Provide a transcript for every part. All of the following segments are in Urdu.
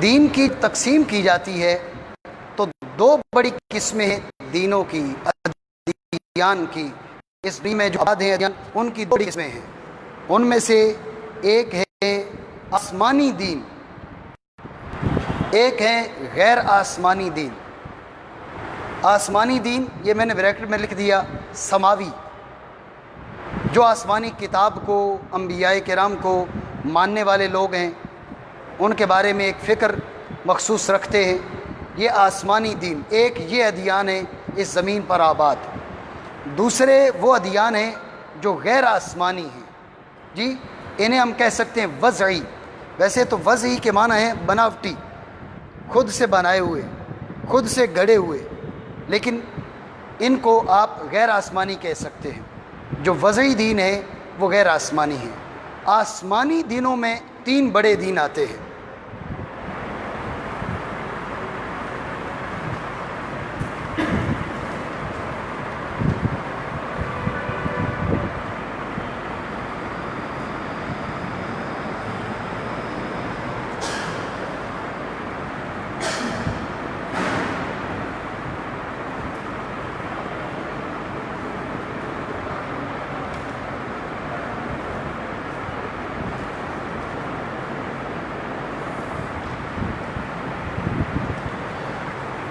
دین کی تقسیم کی جاتی ہے تو دو بڑی قسمیں ہیں دینوں کی، ادیان کی۔ اس دین میں جو آباد ہیں ادیان، ان کی دو بڑی قسمیں ہیں۔ ان میں سے ایک ہے آسمانی دین، ایک ہے غیر آسمانی دین۔ آسمانی دین یہ میں نے بریکٹ میں لکھ دیا سماوی، جو آسمانی کتاب کو، انبیاء کرام کو ماننے والے لوگ ہیں، ان کے بارے میں ایک فکر مخصوص رکھتے ہیں، یہ آسمانی دین۔ ایک یہ ادیان ہے اس زمین پر آباد۔ دوسرے وہ ادیان ہیں جو غیر آسمانی ہیں، جی انہیں ہم کہہ سکتے ہیں وضعی۔ ویسے تو وضعی کے معنی ہیں بناوٹی، خود سے بنائے ہوئے، خود سے گھڑے ہوئے، لیکن ان کو آپ غیر آسمانی کہہ سکتے ہیں۔ جو وضعی دین ہے وہ غیر آسمانی ہے۔ آسمانی دینوں میں تین بڑے دین آتے ہیں۔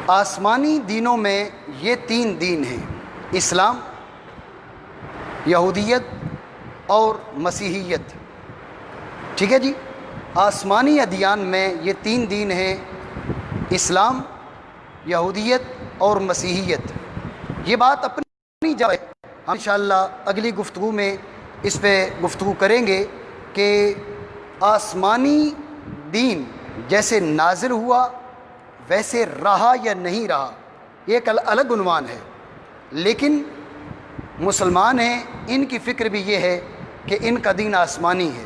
آسمانی دینوں میں یہ تین دین ہیں، اسلام، یہودیت اور مسیحیت۔ ٹھیک ہے جی، آسمانی ادیان میں یہ تین دین ہیں، اسلام، یہودیت اور مسیحیت۔ یہ بات اپنی جگہ ہم انشاءاللہ اگلی گفتگو میں اس پہ گفتگو کریں گے کہ آسمانی دین جیسے نازل ہوا ویسے رہا یا نہیں رہا، یہ ایک الگ عنوان ہے۔ لیکن مسلمان ہیں، ان کی فکر بھی یہ ہے کہ ان کا دین آسمانی ہے،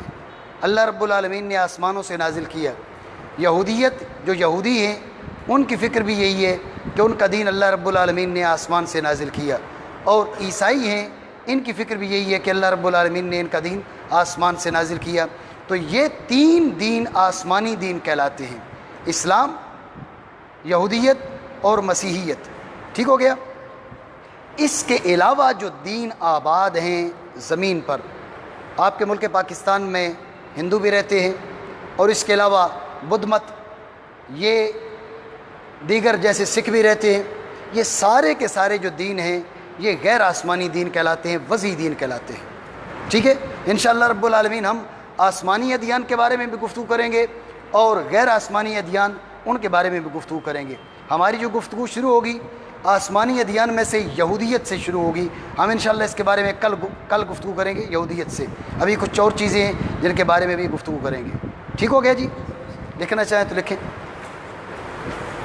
اللہ رب العالمین نے آسمانوں سے نازل کیا۔ یہودیت جو یہودی ہیں ان کی فکر بھی یہی ہے کہ ان کا دین اللہ رب العالمین نے آسمان سے نازل کیا۔ اور عیسائی ہیں، ان کی فکر بھی یہی ہے کہ اللہ رب العالمین نے ان کا دین آسمان سے نازل کیا۔ تو یہ تین دین آسمانی دین کہلاتے ہیں، اسلام، یہودیت اور مسیحیت۔ ٹھیک ہو گیا؟ اس کے علاوہ جو دین آباد ہیں زمین پر، آپ کے ملک پاکستان میں ہندو بھی رہتے ہیں، اور اس کے علاوہ بدھ مت، یہ دیگر جیسے سکھ بھی رہتے ہیں۔ یہ سارے کے سارے جو دین ہیں یہ غیر آسمانی دین کہلاتے ہیں، وضعی دین کہلاتے ہیں۔ ٹھیک ہے، انشاءاللہ رب العالمین ہم آسمانی ادیان کے بارے میں بھی گفتگو کریں گے اور غیر آسمانی ادیان ان کے بارے میں بھی گفتگو کریں گے۔ ہماری جو گفتگو شروع ہوگی آسمانی ادیان میں سے یہودیت سے شروع ہوگی۔ ہم انشاءاللہ اس کے بارے میں کل گفتگو کریں گے یہودیت سے۔ ابھی کچھ اور چیزیں ہیں جن کے بارے میں بھی گفتگو کریں گے۔ ٹھیک ہو گیا جی؟ لکھنا چاہیں تو لکھیں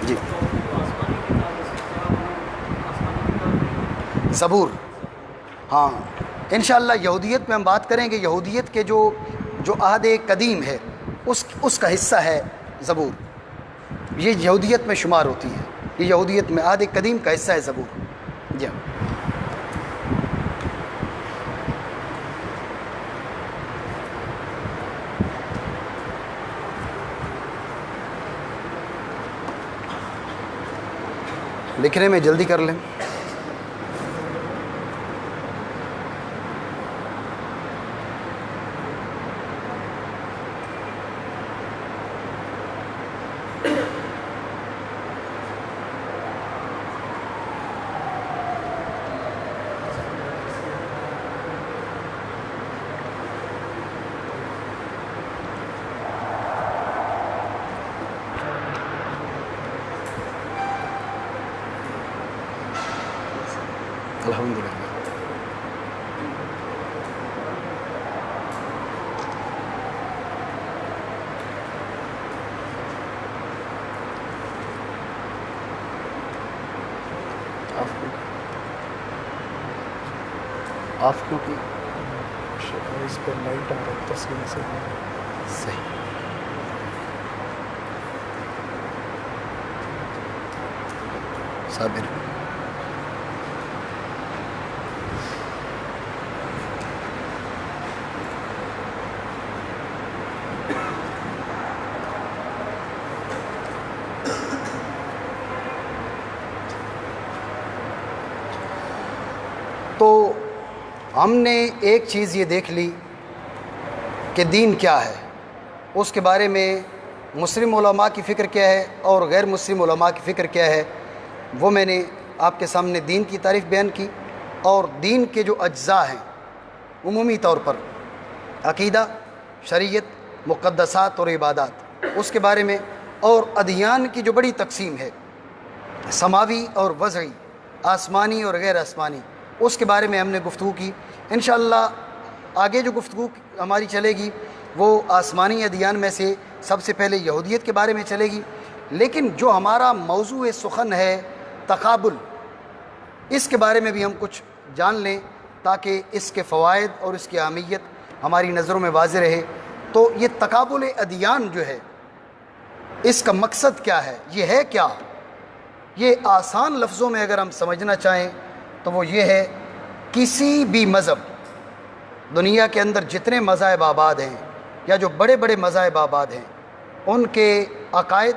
جی۔ زبور، ہاں انشاءاللہ یہودیت میں ہم بات کریں گے۔ یہودیت کے جو عہد قدیم ہے اس کا حصہ ہے زبور، یہ یہودیت میں شمار ہوتی ہے، یہ یہودیت میں عہد قدیم کا حصہ ہے زبور۔ جی لکھنے میں جلدی کر لیں۔ الحمدللہ آپ کو کی اس پہ لائٹ آ رہا ہے تصویر سے صحیح۔ صابر ہم نے ایک چیز یہ دیکھ لی کہ دین کیا ہے، اس کے بارے میں مسلم علماء کی فکر کیا ہے اور غیر مسلم علماء کی فکر کیا ہے، وہ میں نے آپ کے سامنے دین کی تعریف بیان کی، اور دین کے جو اجزاء ہیں عمومی طور پر عقیدہ، شریعت، مقدسات اور عبادات، اس کے بارے میں، اور ادیان کی جو بڑی تقسیم ہے، سماوی اور وضعی، آسمانی اور غیر آسمانی، اس کے بارے میں ہم نے گفتگو کی۔ انشاءاللہ آگے جو گفتگو ہماری چلے گی وہ آسمانی ادیان میں سے سب سے پہلے یہودیت کے بارے میں چلے گی، لیکن جو ہمارا موضوع سخن ہے تقابل، اس کے بارے میں بھی ہم کچھ جان لیں تاکہ اس کے فوائد اور اس کی اہمیت ہماری نظروں میں واضح رہے۔ تو یہ تقابل ادیان جو ہے، اس کا مقصد کیا ہے، یہ ہے کیا؟ یہ آسان لفظوں میں اگر ہم سمجھنا چاہیں تو وہ یہ ہے، کسی بھی مذہب، دنیا کے اندر جتنے مذاہب آباد ہیں یا جو بڑے بڑے مذاہب آباد ہیں، ان کے عقائد،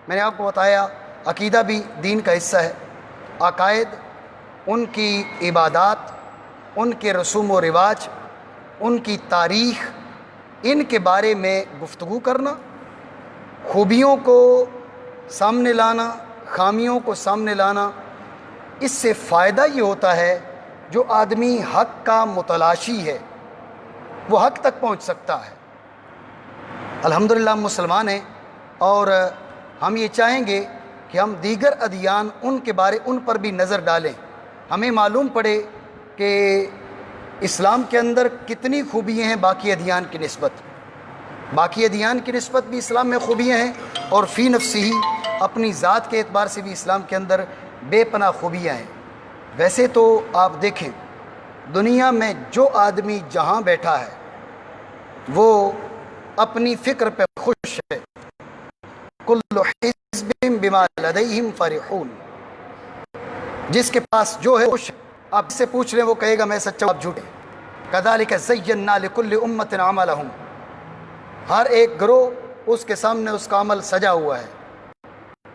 میں نے آپ کو بتایا عقیدہ بھی دین کا حصہ ہے، عقائد، ان کی عبادات، ان کے رسوم و رواج، ان کی تاریخ، ان کے بارے میں گفتگو کرنا، خوبیوں کو سامنے لانا، خامیوں کو سامنے لانا، اس سے فائدہ یہ ہوتا ہے جو آدمی حق کا متلاشی ہے وہ حق تک پہنچ سکتا ہے۔ الحمدللہ ہم مسلمان ہیں اور ہم یہ چاہیں گے کہ ہم دیگر ادیان ان پر بھی نظر ڈالیں، ہمیں معلوم پڑے کہ اسلام کے اندر کتنی خوبیاں ہیں باقی ادیان کی نسبت، باقی ادیان کی نسبت بھی اسلام میں خوبیاں ہیں، اور فی نفسی ہی اپنی ذات کے اعتبار سے بھی اسلام کے اندر بے پناہ خوبیاں ہیں۔ ویسے تو آپ دیکھیں دنیا میں جو آدمی جہاں بیٹھا ہے وہ اپنی فکر پہ خوش ہے، کل حزب بما لدیہم فرحون، جس کے پاس جو ہے خوش ہے۔ آپ اس سے پوچھ لیں وہ کہے گا میں سچا ہوں، آپ جھوٹے۔ کذالک زینا لکل امۃ عملہم، ہر ایک گروہ اس کے سامنے اس کا عمل سجا ہوا ہے،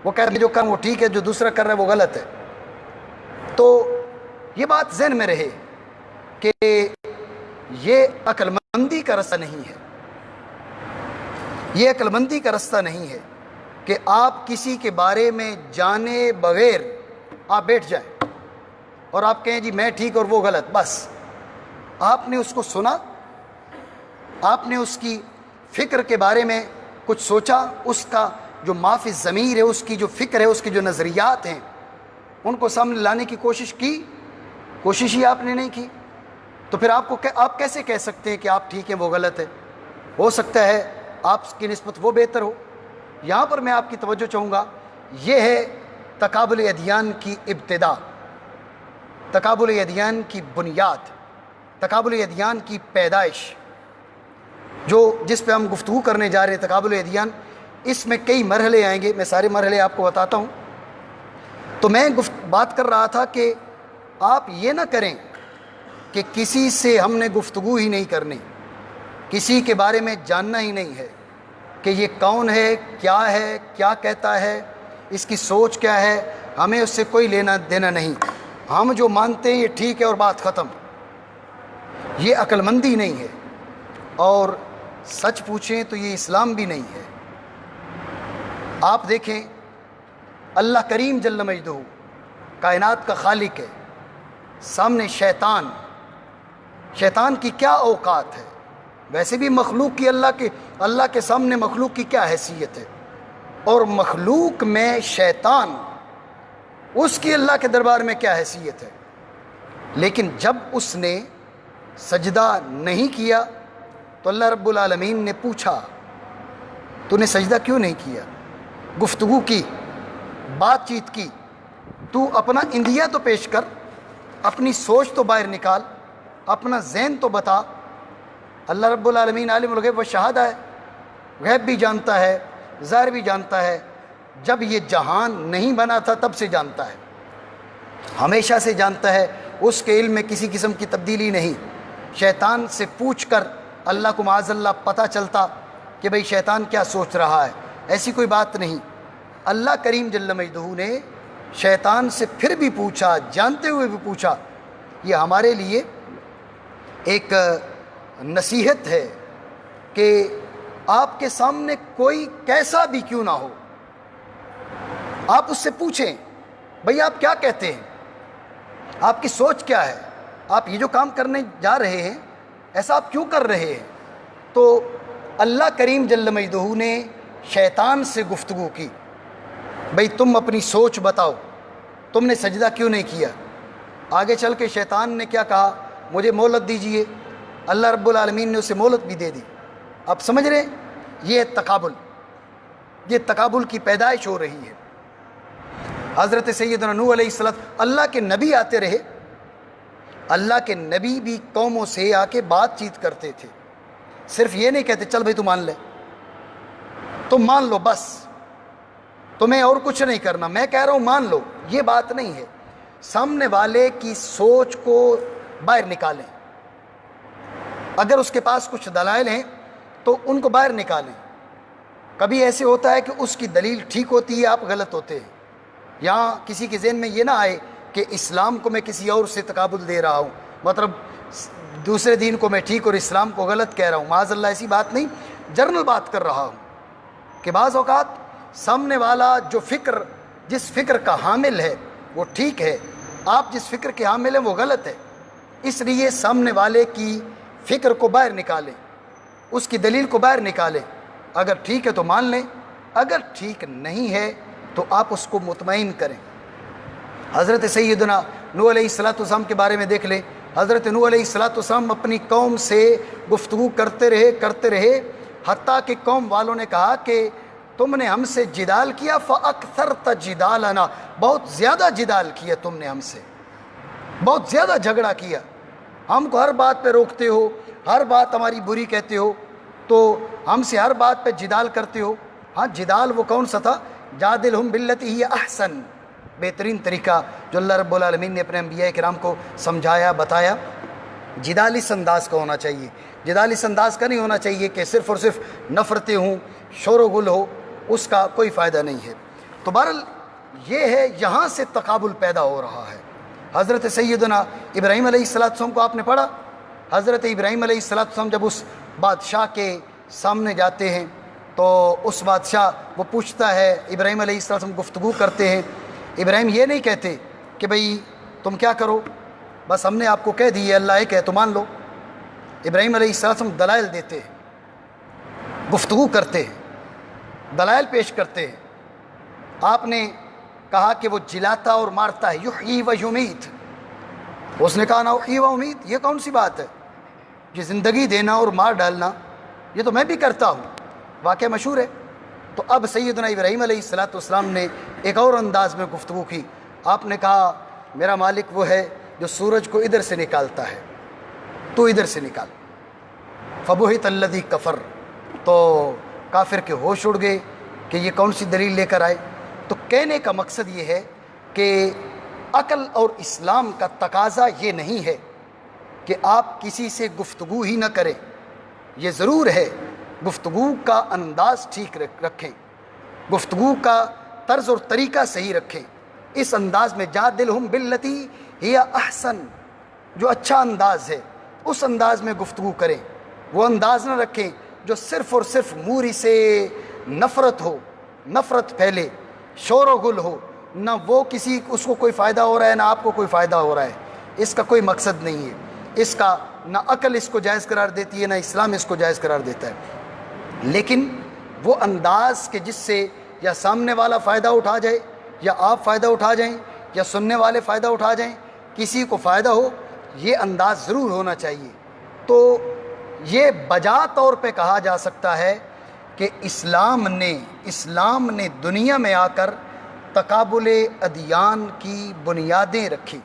وہ کہہ رہے جو کر وہ ٹھیک ہے، جو دوسرا کر رہا ہے وہ غلط ہے۔ تو یہ بات ذہن میں رہے کہ یہ عقل مندی کا رستہ نہیں ہے، یہ عقل مندی کا رستہ نہیں ہے کہ آپ کسی کے بارے میں جانے بغیر آپ بیٹھ جائیں اور آپ کہیں جی میں ٹھیک اور وہ غلط۔ بس آپ نے اس کو سنا، آپ نے اس کی فکر کے بارے میں کچھ سوچا، اس کا جو ما فی الضمیر ہے، اس کی جو فکر ہے، اس کے جو نظریات ہیں، ان کو سامنے لانے کی کوشش کی، کوشش ہی آپ نے نہیں کی، تو پھر آپ کیسے کہہ سکتے ہیں کہ آپ ٹھیک ہیں وہ غلط ہے؟ ہو سکتا ہے آپ کی نسبت وہ بہتر ہو۔ یہاں پر میں آپ کی توجہ چاہوں گا، یہ ہے تقابل ادیان کی ابتدا، تقابل ادیان کی بنیاد، تقابل ادیان کی پیدائش، جس پہ ہم گفتگو کرنے جا رہے ہیں تقابل ادیان۔ اس میں کئی مرحلے آئیں گے، میں سارے مرحلے آپ کو بتاتا ہوں۔ تو میں بات کر رہا تھا کہ آپ یہ نہ کریں کہ کسی سے ہم نے گفتگو ہی نہیں کرنی، کسی کے بارے میں جاننا ہی نہیں ہے کہ یہ کون ہے، کیا کہتا ہے، اس کی سوچ کیا ہے، ہمیں اس سے کوئی لینا دینا نہیں، ہم جو مانتے ہیں یہ ٹھیک ہے اور بات ختم۔ یہ عقل مندی نہیں ہے، اور سچ پوچھیں تو یہ اسلام بھی نہیں ہے۔ آپ دیکھیں اللہ کریم جل مجدہ کائنات کا خالق ہے، سامنے شیطان کی کیا اوقات ہے، ویسے بھی مخلوق کی اللہ کے سامنے مخلوق کی کیا حیثیت ہے، اور مخلوق میں شیطان اس کی اللہ کے دربار میں کیا حیثیت ہے۔ لیکن جب اس نے سجدہ نہیں کیا تو اللہ رب العالمین نے پوچھا تو نے سجدہ کیوں نہیں کیا؟ گفتگو کی، بات چیت کی، تو اپنا اندیا تو پیش کر، اپنی سوچ تو باہر نکال، اپنا ذہن تو بتا۔ اللہ رب العالمین عالم الغیب و شہادہ ہے، غیب بھی جانتا ہے، ظاہر بھی جانتا ہے۔ جب یہ جہان نہیں بنا تھا تب سے جانتا ہے، ہمیشہ سے جانتا ہے، اس کے علم میں کسی قسم کی تبدیلی نہیں۔ شیطان سے پوچھ کر اللہ کو معاذ اللہ پتہ چلتا کہ بھئی شیطان کیا سوچ رہا ہے، ایسی کوئی بات نہیں۔ اللہ کریم جل مجدہ نے شیطان سے پھر بھی پوچھا، جانتے ہوئے بھی پوچھا۔ یہ ہمارے لیے ایک نصیحت ہے کہ آپ کے سامنے کوئی کیسا بھی کیوں نہ ہو، آپ اس سے پوچھیں بھئی آپ کیا کہتے ہیں، آپ کی سوچ کیا ہے، آپ یہ جو کام کرنے جا رہے ہیں ایسا آپ کیوں کر رہے ہیں؟ تو اللہ کریم جل مجدہ نے شیطان سے گفتگو کی، بھئی تم اپنی سوچ بتاؤ، تم نے سجدہ کیوں نہیں کیا؟ آگے چل کے شیطان نے کیا کہا؟ مجھے مہلت دیجئے۔ اللہ رب العالمین نے اسے مہلت بھی دے دی۔ آپ سمجھ رہے ہیں؟ یہ تقابل کی پیدائش ہو رہی ہے۔ حضرت سیدنا نوح علیہ السلام، اللہ کے نبی آتے رہے، اللہ کے نبی بھی قوموں سے آ کے بات چیت کرتے تھے، صرف یہ نہیں کہتے چل بھائی تو مان لے، تم مان لو بس، تمہیں اور کچھ نہیں کرنا، میں کہہ رہا ہوں مان لو، یہ بات نہیں ہے۔ سامنے والے کی سوچ کو باہر نکالیں، اگر اس کے پاس کچھ دلائل ہیں تو ان کو باہر نکالیں۔ کبھی ایسے ہوتا ہے کہ اس کی دلیل ٹھیک ہوتی ہے، آپ غلط ہوتے ہیں۔ یہاں کسی کے ذہن میں یہ نہ آئے کہ اسلام کو میں کسی اور سے تقابل دے رہا ہوں، مطلب دوسرے دین کو میں ٹھیک اور اسلام کو غلط کہہ رہا ہوں، معاذ اللہ ایسی بات نہیں، جنرل بات کر رہا ہوں کہ بعض اوقات سامنے والا جس فکر کا حامل ہے وہ ٹھیک ہے، آپ جس فکر کے حامل ہیں وہ غلط ہے، اس لیے سامنے والے کی فکر کو باہر نکالیں، اس کی دلیل کو باہر نکالیں، اگر ٹھیک ہے تو مان لیں، اگر ٹھیک نہیں ہے تو آپ اس کو مطمئن کریں۔ حضرت سیدنا نوح علیہ السلام کے بارے میں دیکھ لیں، حضرت نوح علیہ السلام اپنی قوم سے گفتگو کرتے رہے حتیٰ کہ قوم والوں نے کہا کہ تم نے ہم سے جدال کیا، فَأَكْثَرْتَ جِدَالَنَا، بہت زیادہ جدال کیا تم نے ہم سے، بہت زیادہ جھگڑا کیا، ہم کو ہر بات پہ روکتے ہو، ہر بات ہماری بری کہتے ہو، تو ہم سے ہر بات پہ جدال کرتے ہو۔ ہاں جدال وہ کون سا تھا؟ جادلہم باللتی ہی احسن، بہترین طریقہ جو اللہ رب العالمین نے اپنے انبیاء کرام کو سمجھایا بتایا، جدال اس انداز کا ہونا چاہیے، جدال اس انداز کا نہیں ہونا چاہیے کہ صرف اور صرف نفرتیں ہوں، شور و غل ہو، اس کا کوئی فائدہ نہیں ہے۔ تو بہرحال یہ ہے، یہاں سے تقابل پیدا ہو رہا ہے۔ حضرت سیدنا ابراہیم علیہ السلام کو آپ نے پڑھا، حضرت ابراہیم علیہ السلام جب اس بادشاہ کے سامنے جاتے ہیں تو اس بادشاہ وہ پوچھتا ہے، ابراہیم علیہ السلام گفتگو کرتے ہیں، ابراہیم یہ نہیں کہتے کہ بھئی تم کیا کرو، بس ہم نے آپ کو کہہ دی ہے اللہ ایک ہے تو مان لو۔ ابراہیم علیہ السلام دلائل دیتے ہیں، گفتگو کرتے ہیں، دلائل پیش کرتے ہیں۔ آپ نے کہا کہ وہ جلاتا اور مارتا ہے، یحیی و یمیت، اس نے کہا نا احیی و امید، یہ کون سی بات ہے؟ یہ زندگی دینا اور مار ڈالنا یہ تو میں بھی کرتا ہوں، واقعہ مشہور ہے۔ تو اب سیدنا ابراہیم علیہ السلام نے ایک اور انداز میں گفتگو کی، آپ نے کہا میرا مالک وہ ہے جو سورج کو ادھر سے نکالتا ہے، تو ادھر سے نکال، فبہت الذی کفر، تو کافر کے ہوش اڑ گئے کہ یہ کون سی دلیل لے کر آئے۔ تو کہنے کا مقصد یہ ہے کہ عقل اور اسلام کا تقاضا یہ نہیں ہے کہ آپ کسی سے گفتگو ہی نہ کریں، یہ ضرور ہے گفتگو کا انداز ٹھیک رکھیں، گفتگو کا طرز اور طریقہ صحیح رکھیں، اس انداز میں جادلہم باللتی ہی احسن، جو اچھا انداز ہے اس انداز میں گفتگو کریں، وہ انداز نہ رکھیں جو صرف اور صرف موری سے نفرت ہو، نفرت پھیلے، شور و غل ہو، نہ وہ کسی اس کو کوئی فائدہ ہو رہا ہے نہ آپ کو کوئی فائدہ ہو رہا ہے، اس کا کوئی مقصد نہیں ہے، اس کا نہ عقل اس کو جائز قرار دیتی ہے نہ اسلام اس کو جائز قرار دیتا ہے۔ لیکن وہ انداز کہ جس سے یا سامنے والا فائدہ اٹھا جائے یا آپ فائدہ اٹھا جائیں یا سننے والے فائدہ اٹھا جائیں، کسی کو فائدہ ہو، یہ انداز ضرور ہونا چاہیے۔ تو یہ بجا طور پہ کہا جا سکتا ہے کہ اسلام نے دنیا میں آ کر تقابل ادیان کی بنیادیں رکھی۔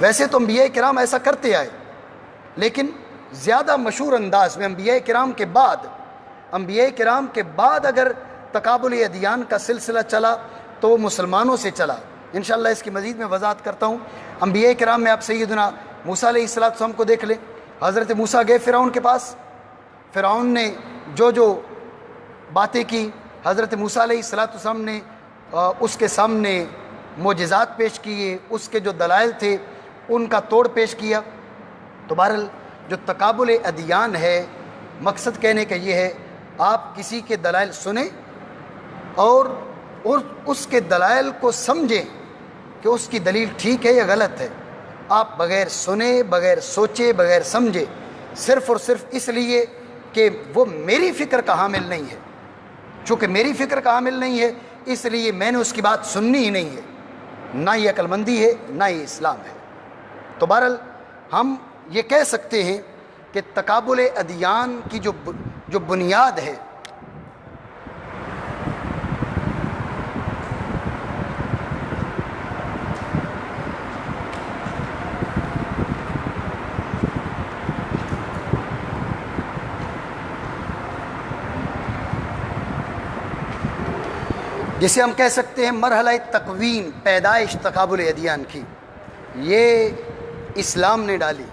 ویسے تو انبیاء کرام ایسا کرتے آئے، لیکن زیادہ مشہور انداز میں انبیاء کرام کے بعد اگر تقابل ادیان کا سلسلہ چلا تو وہ مسلمانوں سے چلا۔ انشاءاللہ اس کی مزید میں وضاحت کرتا ہوں۔ انبیاء کرام میں آپ سیدنا موسیٰ علیہ السلام کو دیکھ لیں، حضرت موسیٰ گئے فرعون کے پاس، فرعون نے جو باتیں کی، حضرت موسیٰ علیہ السلام نے اس کے سامنے معجزات پیش کیے، اس کے جو دلائل تھے ان کا توڑ پیش کیا۔ تو بہرحال جو تقابل ادیان ہے، مقصد کہنے کا یہ ہے آپ کسی کے دلائل سنیں اور اس کے دلائل کو سمجھیں کہ اس کی دلیل ٹھیک ہے یا غلط ہے۔ آپ بغیر سنے، بغیر سوچے، بغیر سمجھے، صرف اور صرف اس لیے کہ وہ میری فکر کا حامل نہیں ہے، چونکہ میری فکر کا حامل نہیں ہے اس لیے میں نے اس کی بات سننی ہی نہیں ہے، نہ یہ عقل مندی ہے، نہ یہ اسلام ہے۔ تو بہرحال ہم یہ کہہ سکتے ہیں کہ تقابل ادیان کی جو بنیاد ہے، جسے ہم کہہ سکتے ہیں مرحلہ تکوین، پیدائش تقابل ادیان کی، یہ اسلام نے ڈالی۔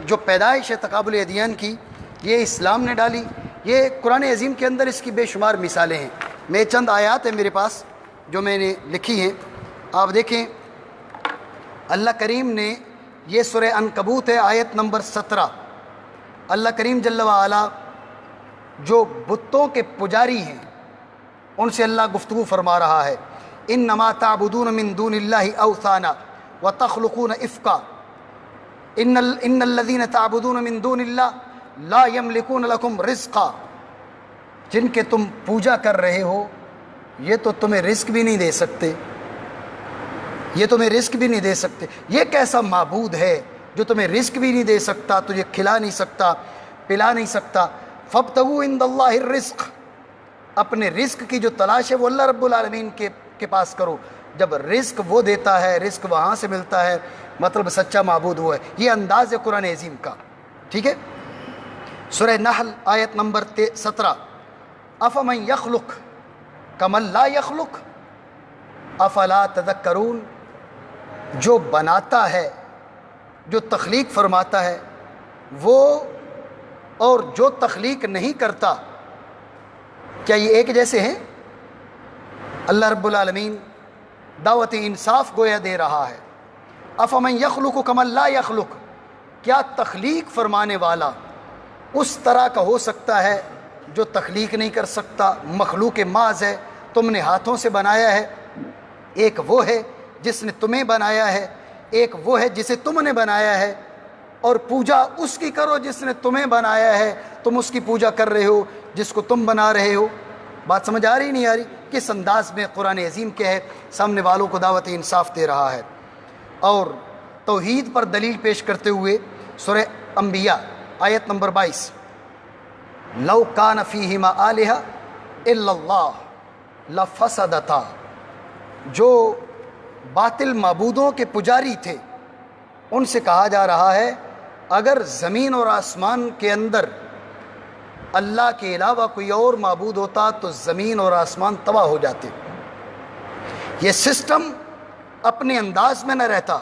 جو پیدائش ہے تقابل ادیان کی، یہ اسلام نے ڈالی۔ یہ قرآن عظیم کے اندر اس کی بے شمار مثالیں ہیں۔ میں چند آیات ہیں میرے پاس جو میں نے لکھی ہیں، آپ دیکھیں۔ اللہ کریم نے، یہ سورہ عنکبوت ہے، آیت نمبر 17۔ اللہ کریم جل وعلا جو بتوں کے پجاری ہیں ان سے اللہ گفتگو فرما رہا ہے، انما تعبدون من دون اللہ اوثانا وتخلقون افکا ان الذین تعبدون من دون اللہ لا یملکون لکم رزقا۔ جن کے تم پوجا کر رہے ہو یہ تو تمہیں رزق بھی نہیں دے سکتے، یہ تمہیں رزق بھی نہیں دے سکتے۔ یہ کیسا معبود ہے جو تمہیں رزق بھی نہیں دے سکتا، تجھے کھلا نہیں سکتا، پلا نہیں سکتا۔ فابتغوا عند اللہ الرزق، اپنے رزق کی جو تلاش ہے وہ اللہ رب العالمین کے پاس کرو۔ جب رزق وہ دیتا ہے، رزق وہاں سے ملتا ہے، مطلب سچا معبود وہ ہے۔ یہ انداز ہے قرآن عظیم کا، ٹھیک ہے۔ سورہ نحل آیت نمبر 17، افمن یخلق کمن لا یخلق افلا تذکرون۔ جو بناتا ہے، جو تخلیق فرماتا ہے وہ، اور جو تخلیق نہیں کرتا، کیا یہ ایک جیسے ہیں؟ اللہ رب العالمین دعوت انصاف گویا دے رہا ہے۔ افمن یخلق کمن لا یخلق، کیا تخلیق فرمانے والا اس طرح کا ہو سکتا ہے جو تخلیق نہیں کر سکتا؟ مخلوق محض ہے، تم نے ہاتھوں سے بنایا ہے۔ ایک وہ ہے جس نے تمہیں بنایا ہے، ایک وہ ہے جسے تم نے بنایا ہے، اور پوجا اس کی کرو جس نے تمہیں بنایا ہے، تم اس کی پوجا کر رہے ہو جس کو تم بنا رہے ہو۔ بات سمجھ آ رہی نہیں آ رہی؟ کس انداز میں قرآن عظیم کے ہے، سامنے والوں کو دعوت انصاف دے رہا ہے۔ اور توحید پر دلیل پیش کرتے ہوئے سورہ انبیاء آیت نمبر 22، لو کان فیہما آلہہ الا اللہ لفسدتا۔ جو باطل معبودوں کے پجاری تھے ان سے کہا جا رہا ہے اگر زمین اور آسمان کے اندر اللہ کے علاوہ کوئی اور معبود ہوتا تو زمین اور آسمان تباہ ہو جاتے۔ یہ سسٹم اپنے انداز میں نہ رہتا۔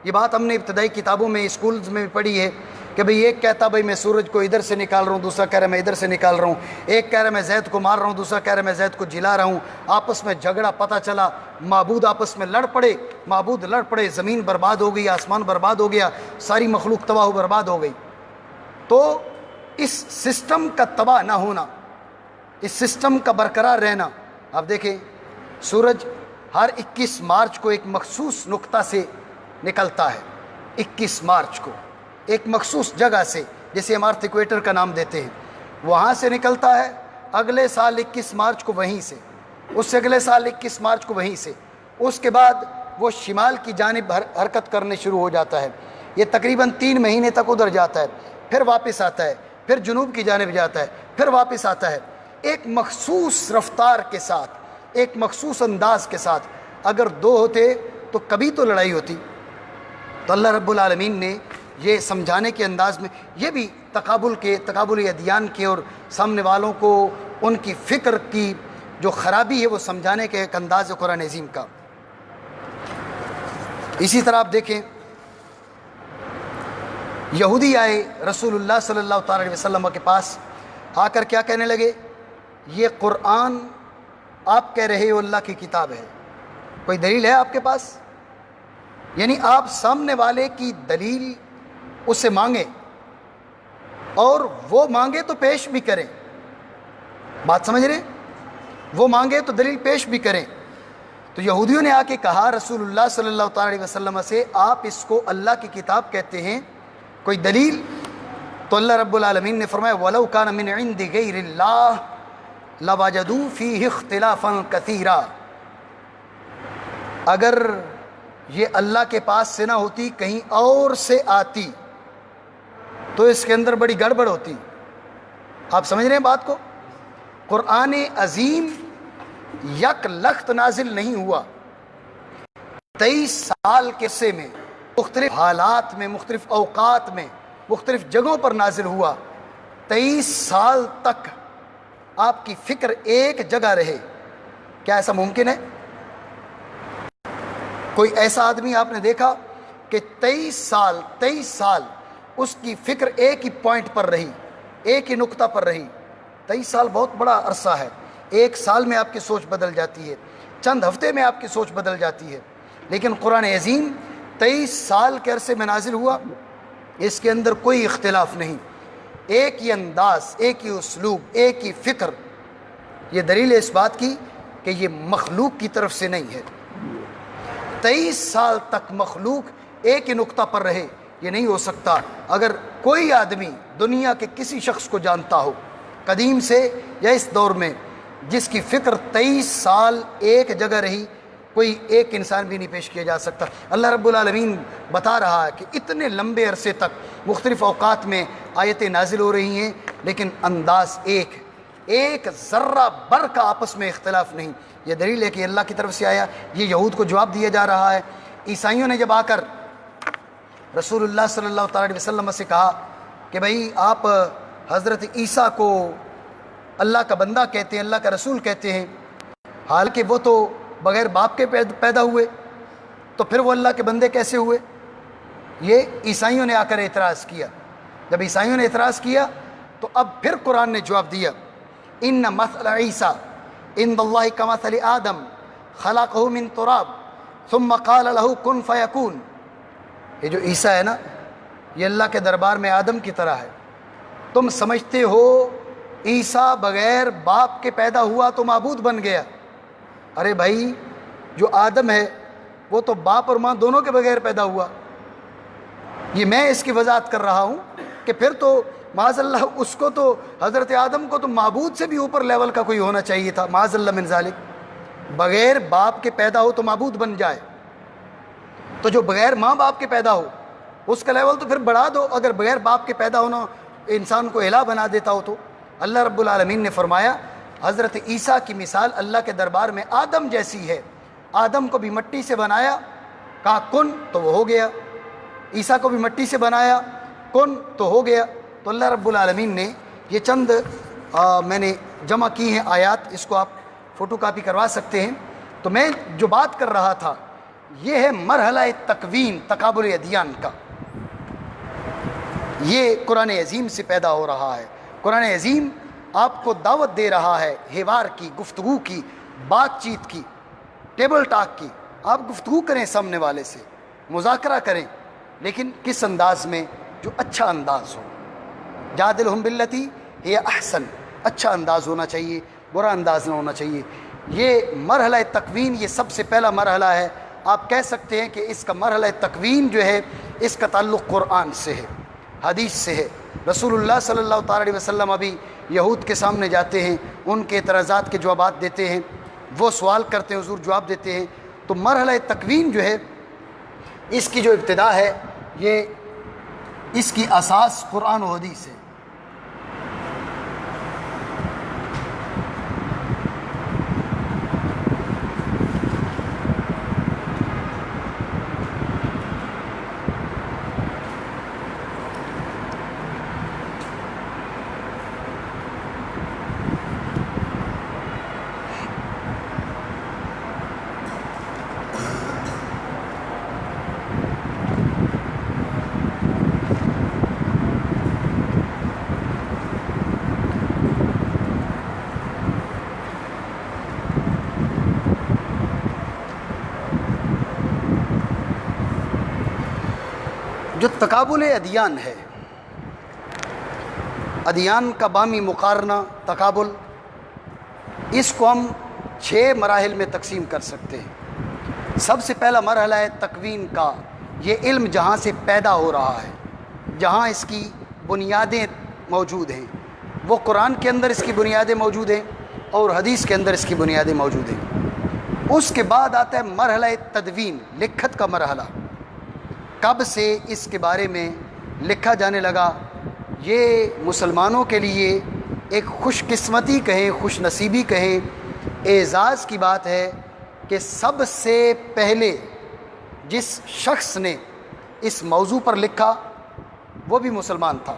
یہ بات ہم نے ابتدائی کتابوں میں، اسکولز میں پڑھی ہے کہ بھئی ایک کہتا بھئی میں سورج کو ادھر سے نکال رہا ہوں، دوسرا کہہ رہا میں ادھر سے نکال رہا ہوں، ایک کہہ رہا میں زید کو مار رہا ہوں، دوسرا کہہ رہا میں زید کو جلا رہا ہوں۔ آپس میں جھگڑا پتہ چلا، معبود آپس میں لڑ پڑے، معبود لڑ پڑے، زمین برباد ہو گئی، آسمان برباد ہو گیا، ساری مخلوق تباہ و برباد ہو گئی۔ تو اس سسٹم کا تباہ نہ ہونا، اس سسٹم کا برقرار رہنا، آپ دیکھیں سورج ہر 21 مارچ کو ایک مخصوص نقطہ سے نکلتا ہے۔ 21 مارچ کو ایک مخصوص جگہ سے، جسے ہم ارتھ ایکویٹر کا نام دیتے ہیں، وہاں سے نکلتا ہے۔ اگلے سال 21 مارچ کو وہیں سے، اس سے اگلے سال 21 مارچ کو وہیں سے، اس کے بعد وہ شمال کی جانب حرکت کرنے شروع ہو جاتا ہے۔ یہ تقریباً 3 مہینے تک ادھر جاتا ہے، پھر واپس آتا ہے، پھر جنوب کی جانب جاتا ہے، پھر واپس آتا ہے، ایک مخصوص رفتار کے ساتھ، ایک مخصوص انداز کے ساتھ۔ اگر 2 ہوتے تو کبھی تو لڑائی ہوتی۔ تو اللہ رب العالمین نے یہ سمجھانے کے انداز میں، یہ بھی تقابل ادیان کے اور سامنے والوں کو ان کی فکر کی جو خرابی ہے وہ سمجھانے کے ایک انداز ہے قرآن عظیم کا۔ اسی طرح آپ دیکھیں یہودی آئے رسول اللہ صلی اللہ تعالی علیہ وسلم کے پاس، آ کر کیا کہنے لگے؟ یہ قرآن آپ کہہ رہے ہو اللہ کی کتاب ہے، کوئی دلیل ہے آپ کے پاس؟ یعنی آپ سامنے والے کی دلیل اس سے مانگیں اور وہ مانگے تو پیش بھی کریں. بات سمجھ رہے ہیں؟ وہ مانگے تو دلیل پیش بھی کریں. تو یہودیوں نے آ کے کہا رسول اللہ صلی اللہ تعالی علیہ وسلم سے آپ اس کو اللہ کی کتاب کہتے ہیں, کوئی دلیل؟ تو اللہ رب العالمین نے فرمایا وَلَوْ كَانَ مِنْ عِنْدِ غَيْرِ اللَّهِ لَوَجَدُوا فِيهِ اخْتِلَافًا كَثِيرًا. اگر یہ اللہ کے پاس سے نہ ہوتی, کہیں اور سے آتی, تو اس کے اندر بڑی گڑبڑ ہوتی. آپ سمجھ رہے ہیں بات کو؟ قرآن عظیم یک لخت نازل نہیں ہوا, 23 سال کے عرصے میں مختلف حالات میں, مختلف اوقات میں, مختلف جگہوں پر نازل ہوا. 23 سال تک آپ کی فکر ایک جگہ رہے. کیا ایسا ممکن ہے؟ کوئی ایسا آدمی آپ نے دیکھا کہ 23 سال اس کی فکر ایک ہی پوائنٹ پر رہی, ایک ہی نقطہ پر رہی؟ 23 سال بہت بڑا عرصہ ہے. ایک سال میں آپ کی سوچ بدل جاتی ہے, چند ہفتے میں آپ کی سوچ بدل جاتی ہے. لیکن قرآن عظیم 23 سال کے عرصے میں نازل ہوا, اس کے اندر کوئی اختلاف نہیں, ایک ہی انداز, ایک ہی اسلوب, ایک ہی فکر. یہ دلیل ہے اس بات کی کہ یہ مخلوق کی طرف سے نہیں ہے. 23 سال تک مخلوق ایک ہی نقطہ پر رہے, یہ نہیں ہو سکتا. اگر کوئی آدمی دنیا کے کسی شخص کو جانتا ہو, قدیم سے یا اس دور میں, جس کی فکر 23 سال ایک جگہ رہی, کوئی ایک انسان بھی نہیں پیش کیا جا سکتا. اللہ رب العالمین بتا رہا ہے کہ اتنے لمبے عرصے تک مختلف اوقات میں آیتیں نازل ہو رہی ہیں, لیکن انداز ایک ذرہ بر کا آپس میں اختلاف نہیں. یہ دلیل ہے کہ اللہ کی طرف سے آیا. یہ یہود کو جواب دیا جا رہا ہے. عیسائیوں نے جب آ کر رسول اللہ صلی اللہ تعالی علیہ وسلم سے کہا کہ بھئی آپ حضرت عیسیٰ کو اللہ کا بندہ کہتے ہیں, اللہ کا رسول کہتے ہیں, حالانکہ وہ تو بغیر باپ کے پیدا ہوئے, تو پھر وہ اللہ کے بندے کیسے ہوئے؟ یہ عیسائیوں نے آ کر اعتراض کیا. جب عیسائیوں نے اعتراض کیا تو اب پھر قرآن نے جواب دیا ان مثل عیسیٰ عند اللہ کمثل آدم خلقہ من تراب ثم قال له کن فیکون. یہ جو عیسیٰ ہے نا, یہ اللہ کے دربار میں آدم کی طرح ہے. تم سمجھتے ہو عیسیٰ بغیر باپ کے پیدا ہوا تو معبود بن گیا. ارے بھائی, جو آدم ہے وہ تو باپ اور ماں دونوں کے بغیر پیدا ہوا. یہ میں اس کی وضاحت کر رہا ہوں کہ پھر تو معاذ اللہ اس کو تو, حضرت آدم کو تو معبود سے بھی اوپر لیول کا کوئی ہونا چاہیے تھا. معاذ اللہ من ذالک, بغیر باپ کے پیدا ہو تو معبود بن جائے, تو جو بغیر ماں باپ کے پیدا ہو اس کا لیول تو پھر بڑھا دو. اگر بغیر باپ کے پیدا ہونا انسان کو الہ بنا دیتا ہو تو. اللہ رب العالمین نے فرمایا حضرت عیسیٰ کی مثال اللہ کے دربار میں آدم جیسی ہے. آدم کو بھی مٹی سے بنایا, کہا کن تو وہ ہو گیا. عیسیٰ کو بھی مٹی سے بنایا, کن تو ہو گیا. تو اللہ رب العالمین نے یہ چند میں نے جمع کی ہیں آیات, اس کو آپ فوٹو کاپی کروا سکتے ہیں. تو میں جو بات کر رہا تھا یہ ہے مرحلہ تکوین تقابل ادیان کا. یہ قرآن عظیم سے پیدا ہو رہا ہے. قرآن عظیم آپ کو دعوت دے رہا ہے حوار کی, گفتگو کی, بات چیت کی, ٹیبل ٹاک کی. آپ گفتگو کریں سامنے والے سے, مذاکرہ کریں, لیکن کس انداز میں؟ جو اچھا انداز ہو. جادلہم باللتی ہی احسن, اچھا انداز ہونا چاہیے, برا انداز نہ ہونا چاہیے. یہ مرحلہ تکوین یہ سب سے پہلا مرحلہ ہے. آپ کہہ سکتے ہیں کہ اس کا مرحلہ تکوین جو ہے اس کا تعلق قرآن سے ہے, حدیث سے ہے. رسول اللہ صلی اللہ تعالی علیہ وسلم ابھی یہود کے سامنے جاتے ہیں, ان کے اعتراضات کے جوابات دیتے ہیں, وہ سوال کرتے ہیں, حضور جواب دیتے ہیں. تو مرحلہ تکوین جو ہے اس کی جو ابتدا ہے یہ اس کی اساس قرآن و حدیث ہے. جو تقابل ادیان ہے، ادیان کا بامی مقارنہ، تقابل، اس کو ہم 6 مراحل میں تقسیم کر سکتے ہیں۔ سب سے پہلا مرحلہ ہے تکوین کا، یہ علم جہاں سے پیدا ہو رہا ہے، جہاں اس کی بنیادیں موجود ہیں، وہ قرآن کے اندر اس کی بنیادیں موجود ہیں اور حدیث کے اندر اس کی بنیادیں موجود ہیں۔ اس کے بعد آتا ہے مرحلہ تدوین، لکھت کا مرحلہ، کب سے اس کے بارے میں لکھا جانے لگا۔ یہ مسلمانوں کے لیے ایک خوش قسمتی کہیں، خوش نصیبی کہیں، اعزاز کی بات ہے کہ سب سے پہلے جس شخص نے اس موضوع پر لکھا وہ بھی مسلمان تھا۔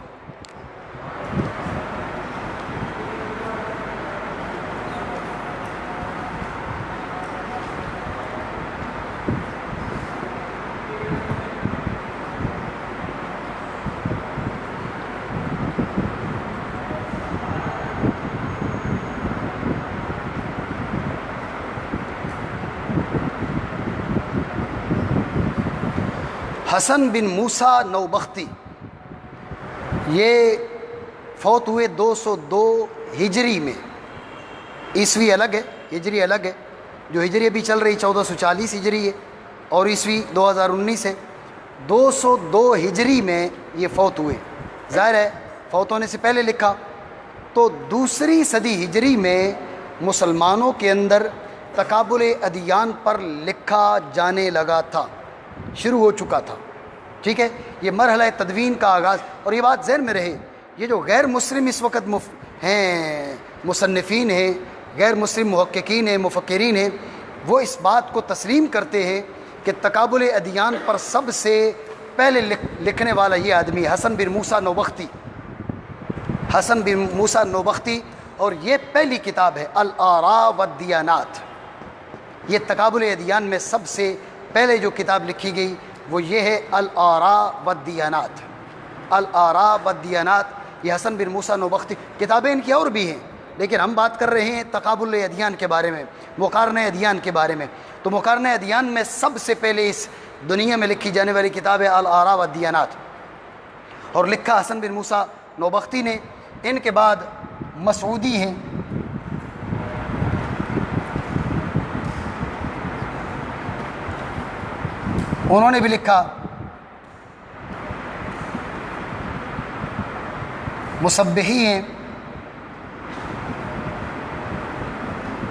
حسن بن موسیٰ نوبختی، یہ فوت ہوئے 202 ہجری میں، عیسوی الگ ہے، ہجری الگ ہے۔ جو ہجری ابھی چل رہی 1440 ہجری ہے اور عیسوی 2019 ہے۔ 202 ہجری میں یہ فوت ہوئے، ظاہر ہے فوت ہونے سے پہلے لکھا تو دوسری صدی ہجری میں مسلمانوں کے اندر تقابل ادیان پر لکھا جانے لگا تھا، شروع ہو چکا تھا، ٹھیک ہے۔ یہ مرحلہ تدوین کا آغاز، اور یہ بات ذہن میں رہے، یہ جو غیر مسلم اس وقت ہیں، مصنفین ہیں، غیر مسلم محققین ہیں، مفکرین ہیں، وہ اس بات کو تسلیم کرتے ہیں کہ تقابل ادیان پر سب سے پہلے لکھنے والا یہ آدمی حسن بن موسیٰ نوبختی، حسن بن موسیٰ نوبختی، اور یہ پہلی کتاب ہے الآراء والدیانات۔ یہ تقابل ادیان میں سب سے پہلے جو کتاب لکھی گئی وہ یہ ہے الآراء والدیانات، الآراء والدیانات، یہ حسن بن موسیٰ نوبختی۔ کتابیں ان کی اور بھی ہیں لیکن ہم بات کر رہے ہیں تقابل ادیان کے بارے میں، مقارنہ ادیان کے بارے میں۔ تو مقارنہ ادیان میں سب سے پہلے اس دنیا میں لکھی جانے والی کتاب ہے الآراء والدیانات، اور لکھا حسن بن موسیٰ نوبختی نے۔ ان کے بعد مسعودی ہیں، انہوں نے بھی لکھا۔ مصبحی ہیں،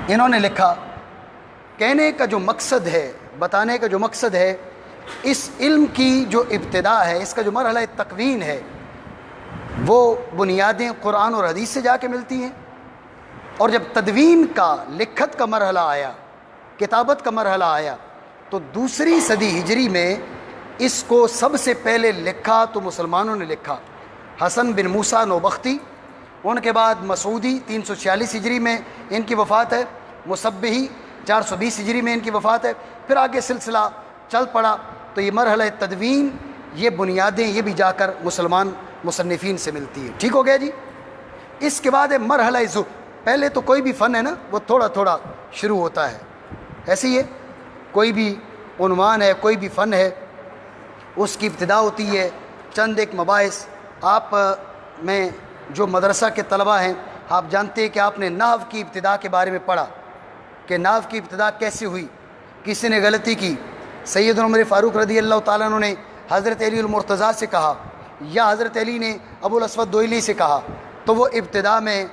انہوں نے لکھا۔ کہنے کا جو مقصد ہے، بتانے کا جو مقصد ہے، اس علم کی جو ابتدا ہے، اس کا جو مرحلہ تکوین ہے، وہ بنیادیں قرآن اور حدیث سے جا کے ملتی ہیں، اور جب تدوین کا، لکھت کا مرحلہ آیا، کتابت کا مرحلہ آیا، تو دوسری صدی ہجری میں اس کو سب سے پہلے لکھا تو مسلمانوں نے لکھا، حسن بن موسیٰ نوبختی۔ ان کے بعد مسعودی 346 ہجری میں ان کی وفات ہے، مصبحی 420 ہجری میں ان کی وفات ہے۔ پھر آگے سلسلہ چل پڑا، تو یہ مرحلہ تدوین، یہ بنیادیں یہ بھی جا کر مسلمان مصنفین سے ملتی ہے، ٹھیک ہو گیا جی۔ اس کے بعد ہے مرحلہ ذکر۔ پہلے تو کوئی بھی فن ہے نا، وہ تھوڑا تھوڑا شروع ہوتا ہے، ایسے ہی ہے، کوئی بھی عنوان ہے، کوئی بھی فن ہے، اس کی ابتدا ہوتی ہے چند ایک مباحث۔ آپ میں جو مدرسہ کے طلبہ ہیں، آپ جانتے ہیں کہ آپ نے نحو کی ابتدا کے بارے میں پڑھا کہ نحو کی ابتدا کیسے ہوئی، کسی نے غلطی کی، سیدنا عمر فاروق رضی اللہ تعالیٰ عنہ نے حضرت علی المرتضیٰ سے کہا یا حضرت علی نے ابو الاسود دوئلی سے کہا، تو وہ ابتدا میں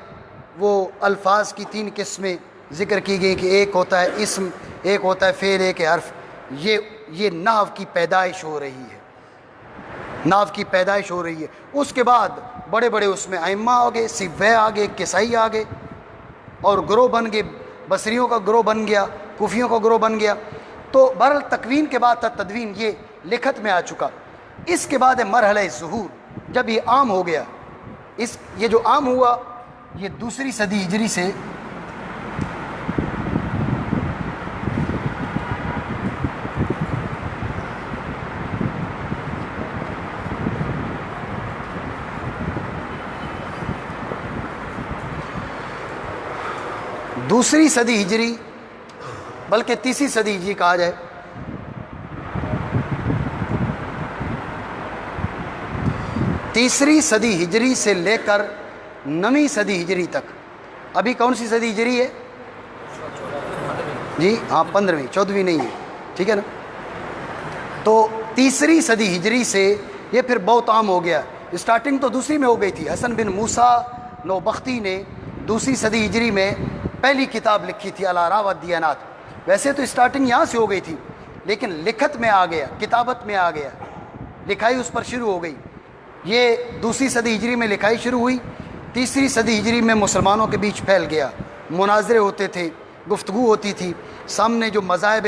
وہ الفاظ کی 3 قسمیں ذکر کی گئی کہ ایک ہوتا ہے اسم، ایک ہوتا ہے فعل، ایک ہے حرف۔ یہ نحو کی پیدائش ہو رہی ہے، نحو کی پیدائش ہو رہی ہے۔ اس کے بعد بڑے بڑے اس میں ائمہ آگے، سبوہ آگے، کسائی آگے، اور گروہ بن گئے، بصریوں کا گروہ بن گیا، کوفیوں کا گروہ بن گیا۔ تو بہرحال تکوین کے بعد تھا تدوین، یہ لکھت میں آ چکا۔ اس کے بعد ہے مرحلہ ظہور، جب یہ عام ہو گیا، یہ جو عام ہوا یہ دوسری صدی ہجری سے دوسری صدی ہجری، بلکہ تیسری صدی ہجری کہا جائے، تیسری صدی ہجری سے لے کر 9ویں صدی ہجری تک. ابھی کون سی صدی ہجری ہے جی؟ ہاں 15ویں، 14ویں نہیں ہے، ٹھیک ہے نا. تو تیسری صدی ہجری سے یہ پھر بہت عام ہو گیا. اسٹارٹنگ تو دوسری میں ہو گئی تھی. حسن بن موسیٰ نوبختی نے دوسری صدی ہجری میں پہلی کتاب لکھی تھی الآراء والدیانات. ویسے تو اسٹارٹنگ یہاں سے ہو گئی تھی، لیکن لکھت میں آ گیا، کتابت میں آ گیا، لکھائی اس پر شروع ہو گئی. یہ دوسری صدی ہجری میں لکھائی شروع ہوئی. تیسری صدی ہجری میں مسلمانوں کے بیچ پھیل گیا. مناظرے ہوتے تھے، گفتگو ہوتی تھی. سامنے جو مذاہب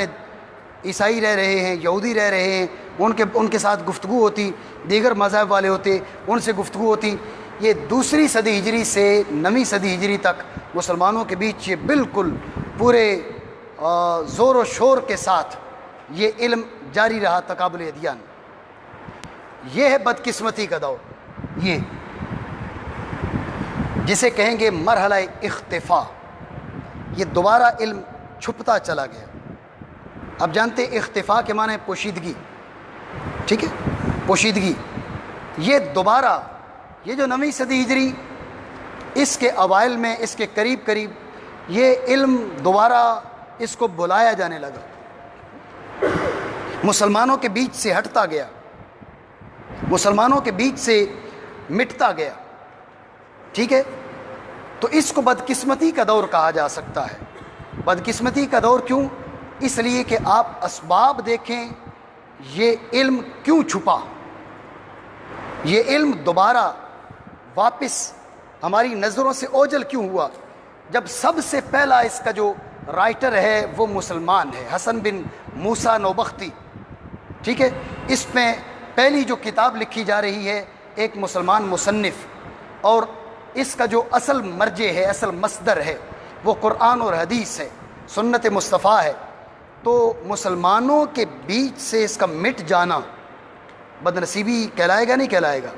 عیسائی رہ رہے ہیں، یہودی رہ رہے ہیں، ان کے ساتھ گفتگو ہوتی. دیگر مذاہب والے ہوتے، ان سے گفتگو ہوتی. یہ دوسری صدی ہجری سے 9ویں صدی ہجری تک مسلمانوں کے بیچ یہ بالکل پورے زور و شور کے ساتھ یہ علم جاری رہا، تقابل ادیان. یہ ہے بدقسمتی کا دور، یہ جسے کہیں گے مرحلہ اختفاء. یہ دوبارہ علم چھپتا چلا گیا. اب جانتے اختفاء کے معنی پوشیدگی، ٹھیک ہے، پوشیدگی. یہ دوبارہ یہ جو 9ویں صدی ہجری اس کے اوائل میں، اس کے قریب قریب یہ علم دوبارہ اس کو بلایا جانے لگا، مسلمانوں کے بیچ سے ہٹتا گیا، مسلمانوں کے بیچ سے مٹتا گیا. ٹھیک ہے، تو اس کو بدقسمتی کا دور کہا جا سکتا ہے. بدقسمتی کا دور کیوں؟ اس لیے کہ آپ اسباب دیکھیں، یہ علم کیوں چھپا، یہ علم دوبارہ واپس ہماری نظروں سے اوجھل کیوں ہوا، جب سب سے پہلا اس کا جو رائٹر ہے وہ مسلمان ہے، حسن بن موسیٰ نوبختی. ٹھیک ہے، اس میں پہلی جو کتاب لکھی جا رہی ہے ایک مسلمان مصنف، اور اس کا جو اصل مرجع ہے، اصل مصدر ہے، وہ قرآن اور حدیث ہے، سنت مصطفیٰ ہے. تو مسلمانوں کے بیچ سے اس کا مٹ جانا بدنصیبی کہلائے گا نہیں کہلائے گا؟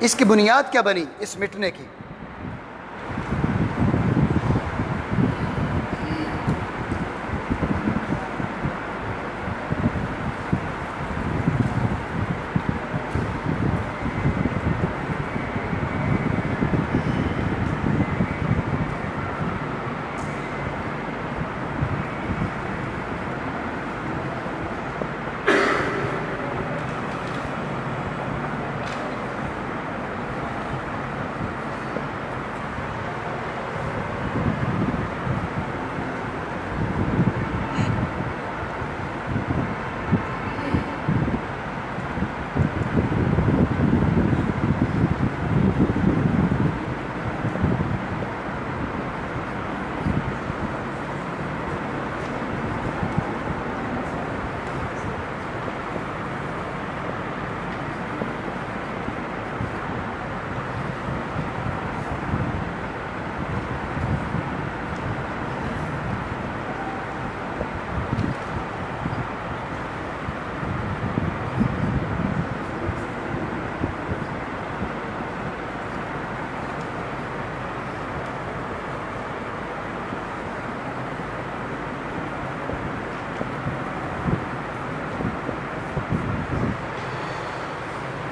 اس کی بنیاد کیا بنی اس مٹنے کی؟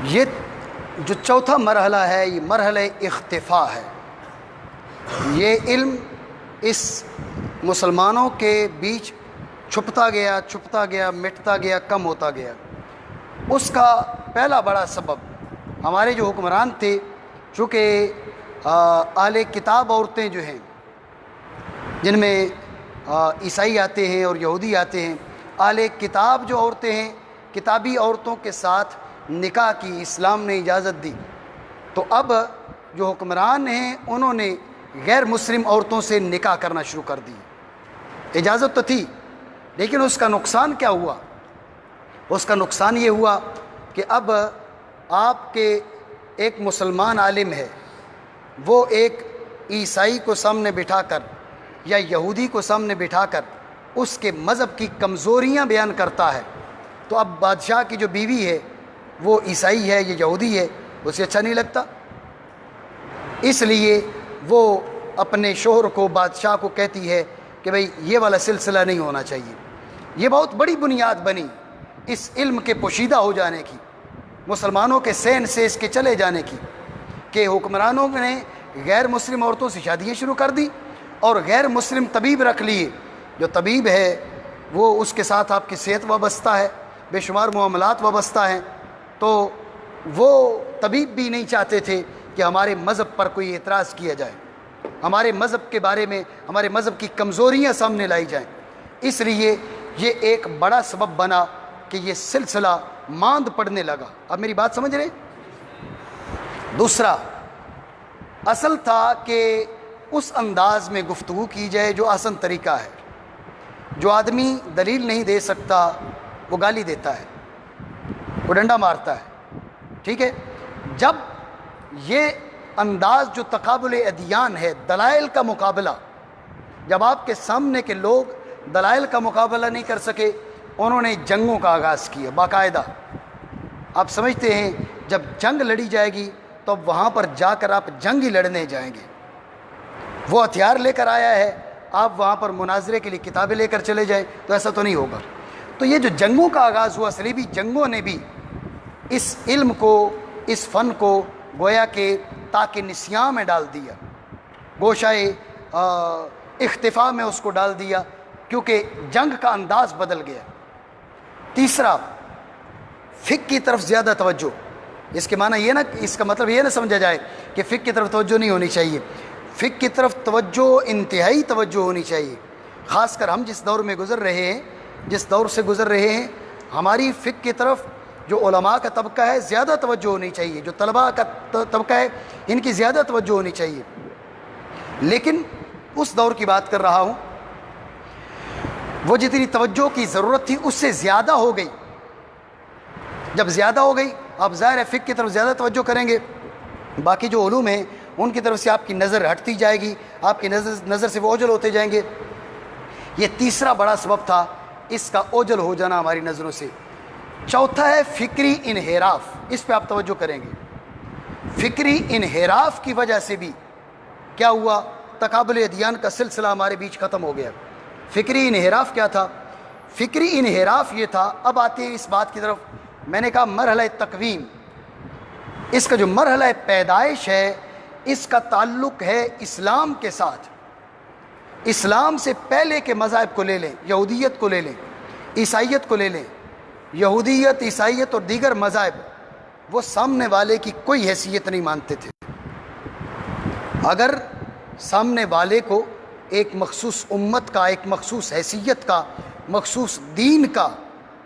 یہ جو چوتھا مرحلہ ہے یہ مرحلہ اختفاء ہے. یہ علم اس مسلمانوں کے بیچ چھپتا گیا، چھپتا گیا، مٹتا گیا، کم ہوتا گیا. اس کا پہلا بڑا سبب ہمارے جو حکمران تھے، چونکہ اہل کتاب عورتیں جو ہیں جن میں عیسائی آتے ہیں اور یہودی آتے ہیں، اہل کتاب جو عورتیں ہیں، کتابی عورتوں کے ساتھ نکاح کی اسلام نے اجازت دی. تو اب جو حکمران ہیں انہوں نے غیر مسلم عورتوں سے نکاح کرنا شروع کر دی. اجازت تو تھی، لیکن اس کا نقصان کیا ہوا؟ اس کا نقصان یہ ہوا کہ اب آپ کے ایک مسلمان عالم ہے، وہ ایک عیسائی کو سامنے بٹھا کر یا یہودی کو سامنے بٹھا کر اس کے مذہب کی کمزوریاں بیان کرتا ہے. تو اب بادشاہ کی جو بیوی ہے وہ عیسائی ہے یا یہودی ہے، اسے اچھا نہیں لگتا. اس لیے وہ اپنے شوہر کو، بادشاہ کو کہتی ہے کہ بھئی یہ والا سلسلہ نہیں ہونا چاہیے. یہ بہت بڑی بنیاد بنی اس علم کے پوشیدہ ہو جانے کی. مسلمانوں کے سین سیز کے چلے جانے کی، کہ حکمرانوں نے غیر مسلم عورتوں سے شادیاں شروع کر دی اور غیر مسلم طبیب رکھ لیے. جو طبیب ہے وہ اس کے ساتھ آپ کی صحت وابستہ ہے، بے شمار معاملات وابستہ ہیں. تو وہ طبیب بھی نہیں چاہتے تھے کہ ہمارے مذہب پر کوئی اعتراض کیا جائے، ہمارے مذہب کے بارے میں ہمارے مذہب کی کمزوریاں سامنے لائی جائیں. اس لیے یہ ایک بڑا سبب بنا کہ یہ سلسلہ ماند پڑنے لگا. اب میری بات سمجھ رہے ہیں؟ دوسرا اصل تھا کہ اس انداز میں گفتگو کی جائے جو آسان طریقہ ہے. جو آدمی دلیل نہیں دے سکتا وہ گالی دیتا ہے، وہ ڈنڈا مارتا ہے. ٹھیک ہے؟ جب یہ انداز جو تقابل ادیان ہے، دلائل کا مقابلہ، جب آپ کے سامنے کے لوگ دلائل کا مقابلہ نہیں کر سکے، انہوں نے جنگوں کا آغاز کیا باقاعدہ. آپ سمجھتے ہیں جب جنگ لڑی جائے گی تو اب وہاں پر جا کر آپ جنگ ہی لڑنے جائیں گے. وہ ہتھیار لے کر آیا ہے، آپ وہاں پر مناظرے کے لیے کتابیں لے کر چلے جائیں، تو ایسا تو نہیں ہوگا. تو یہ جو جنگوں کا آغاز ہوا، صلیبی جنگوں نے بھی اس علم کو، اس فن کو گویا کہ تاکہ نسیاں میں ڈال دیا، گوشائے اختفاء میں اس کو ڈال دیا، کیونکہ جنگ کا انداز بدل گیا. تیسرا، فقہ کی طرف زیادہ توجہ. اس کے معنی یہ نہ، اس کا مطلب یہ نہ سمجھا جائے کہ فقہ کی طرف توجہ نہیں ہونی چاہیے. فقہ کی طرف توجہ، انتہائی توجہ ہونی چاہیے. خاص کر ہم جس دور میں گزر رہے ہیں، جس دور سے گزر رہے ہیں، ہماری فقہ کی طرف جو علماء کا طبقہ ہے زیادہ توجہ ہونی چاہیے، جو طلباء کا طبقہ ہے ان کی زیادہ توجہ ہونی چاہیے. لیکن اس دور کی بات کر رہا ہوں، وہ جتنی توجہ کی ضرورت تھی اس سے زیادہ ہو گئی. جب زیادہ ہو گئی، آپ ظاہر ہے فقہ کی طرف زیادہ توجہ کریں گے، باقی جو علوم ہیں ان کی طرف سے آپ کی نظر ہٹتی جائے گی، آپ کی نظر سے وہ اوجھل ہوتے جائیں گے. یہ تیسرا بڑا سبب تھا اس کا اوجھل ہو جانا ہماری نظروں سے. چوتھا ہے فکری انحراف. اس پہ آپ توجہ کریں گے. فکری انحراف کی وجہ سے بھی کیا ہوا؟ تقابل ادیان کا سلسلہ ہمارے بیچ ختم ہو گیا. فکری انحراف کیا تھا؟ فکری انحراف یہ تھا، اب آتے ہیں اس بات کی طرف. میں نے کہا مرحلہ تقویم، اس کا جو مرحلہ پیدائش ہے اس کا تعلق ہے اسلام کے ساتھ. اسلام سے پہلے کے مذاہب کو لے لیں، یہودیت کو لے لیں، عیسائیت کو لے لیں. یہودیت، عیسائیت اور دیگر مذاہب وہ سامنے والے کی کوئی حیثیت نہیں مانتے تھے. اگر سامنے والے کو ایک مخصوص امت کا، ایک مخصوص حیثیت کا، مخصوص دین کا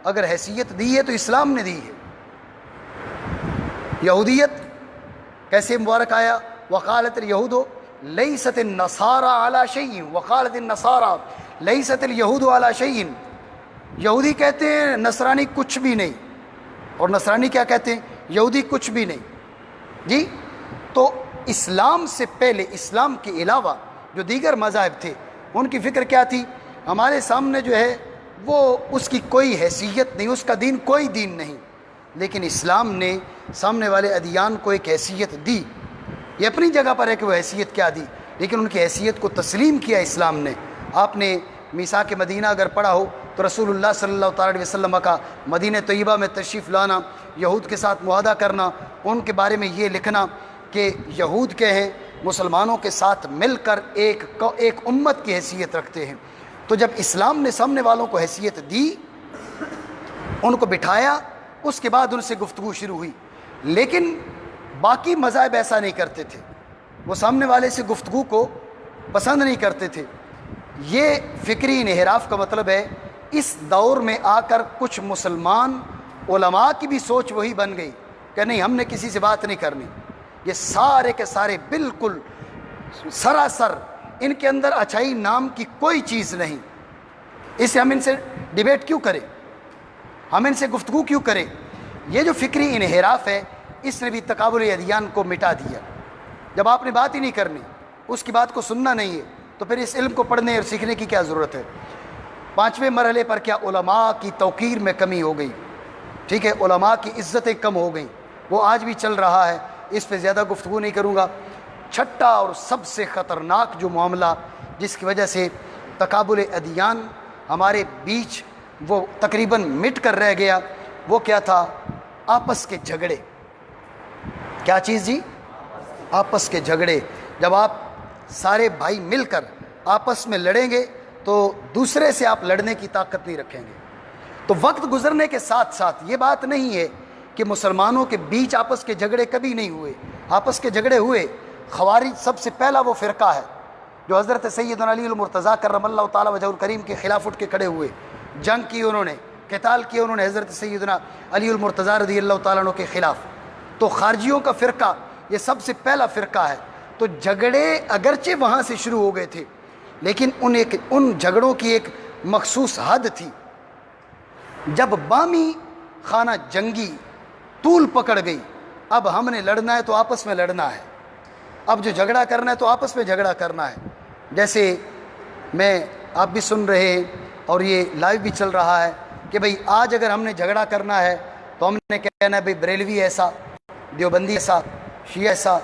اگر حیثیت دی ہے تو اسلام نے دی ہے. یہودیت کیسے مبارک آیا؟ وقالت اليہود لیست النصارى علی شیء، وقالت النصارى لیست اليہود علی شیء. یہودی کہتے ہیں نصرانی کچھ بھی نہیں، اور نصرانی کیا کہتے ہیں؟ یہودی کچھ بھی نہیں. جی، تو اسلام سے پہلے، اسلام کے علاوہ جو دیگر مذاہب تھے ان کی فکر کیا تھی؟ ہمارے سامنے جو ہے وہ اس کی کوئی حیثیت نہیں، اس کا دین کوئی دین نہیں. لیکن اسلام نے سامنے والے ادیان کو ایک حیثیت دی. یہ اپنی جگہ پر ہے کہ وہ حیثیت کیا دی، لیکن ان کی حیثیت کو تسلیم کیا اسلام نے. آپ نے میثاق مدینہ اگر پڑھا ہو تو رسول اللہ صلی اللہ تعالیٰ علیہ وسلم کا مدینہ طیبہ میں تشریف لانا، یہود کے ساتھ معاہدہ کرنا، ان کے بارے میں یہ لکھنا کہ یہود کے ہیں مسلمانوں کے ساتھ مل کر ایک امت کی حیثیت رکھتے ہیں. تو جب اسلام نے سامنے والوں کو حیثیت دی، ان کو بٹھایا، اس کے بعد ان سے گفتگو شروع ہوئی. لیکن باقی مذاہب ایسا نہیں کرتے تھے، وہ سامنے والے سے گفتگو کو پسند نہیں کرتے تھے. یہ فکری انحراف کا مطلب ہے اس دور میں آ کر کچھ مسلمان علماء کی بھی سوچ وہی بن گئی کہ نہیں، ہم نے کسی سے بات نہیں کرنی. یہ سارے کے سارے بالکل سراسر، ان کے اندر اچھائی نام کی کوئی چیز نہیں. اسے ہم ان سے ڈیبیٹ کیوں کریں، ہم ان سے گفتگو کیوں کریں؟ یہ جو فکری انحراف ہے اس نے بھی تقابل ادیان کو مٹا دیا. جب آپ نے بات ہی نہیں کرنی، اس کی بات کو سننا نہیں ہے، تو پھر اس علم کو پڑھنے اور سیکھنے کی کیا ضرورت ہے؟ پانچویں مرحلے پر کیا؟ علماء کی توقیر میں کمی ہو گئی. ٹھیک ہے، علماء کی عزتیں کم ہو گئیں. وہ آج بھی چل رہا ہے، اس پہ زیادہ گفتگو نہیں کروں گا. چھٹا اور سب سے خطرناک جو معاملہ جس کی وجہ سے تقابل ادیان ہمارے بیچ وہ تقریباً مٹ کر رہ گیا، وہ کیا تھا؟ آپس کے جھگڑے. کیا چیز جی؟ آپس کے جھگڑے. جب آپ سارے بھائی مل کر آپس میں لڑیں گے تو دوسرے سے آپ لڑنے کی طاقت نہیں رکھیں گے. تو وقت گزرنے کے ساتھ ساتھ یہ بات نہیں ہے کہ مسلمانوں کے بیچ آپس کے جھگڑے کبھی نہیں ہوئے. آپس کے جھگڑے ہوئے. خوارج سب سے پہلا وہ فرقہ ہے جو حضرت سیدنا علی المرتضیٰ کرم اللہ تعالیٰ وجہہ الکریم کے خلاف اٹھ کے کھڑے ہوئے. جنگ کی انہوں نے, قتال کیا انہوں نے حضرت سیدنا علی المرتضیٰ رضی اللہ تعالیٰ عنہ کے خلاف. تو خارجیوں کا فرقہ یہ سب سے پہلا فرقہ ہے. تو جھگڑے اگرچہ وہاں سے شروع ہو گئے تھے لیکن ان جھگڑوں کی ایک مخصوص حد تھی. جب بامی خانہ جنگی طول پکڑ گئی, اب ہم نے لڑنا ہے تو آپس میں لڑنا ہے, اب جو جھگڑا کرنا ہے تو آپس میں جھگڑا کرنا ہے. جیسے میں آپ بھی سن رہے ہیں اور یہ لائیو بھی چل رہا ہے کہ بھئی آج اگر ہم نے جھگڑا کرنا ہے تو ہم نے کہنا ہے بھئی بریلوی ایسا, دیوبندی ایسا, شیعہ ایسا,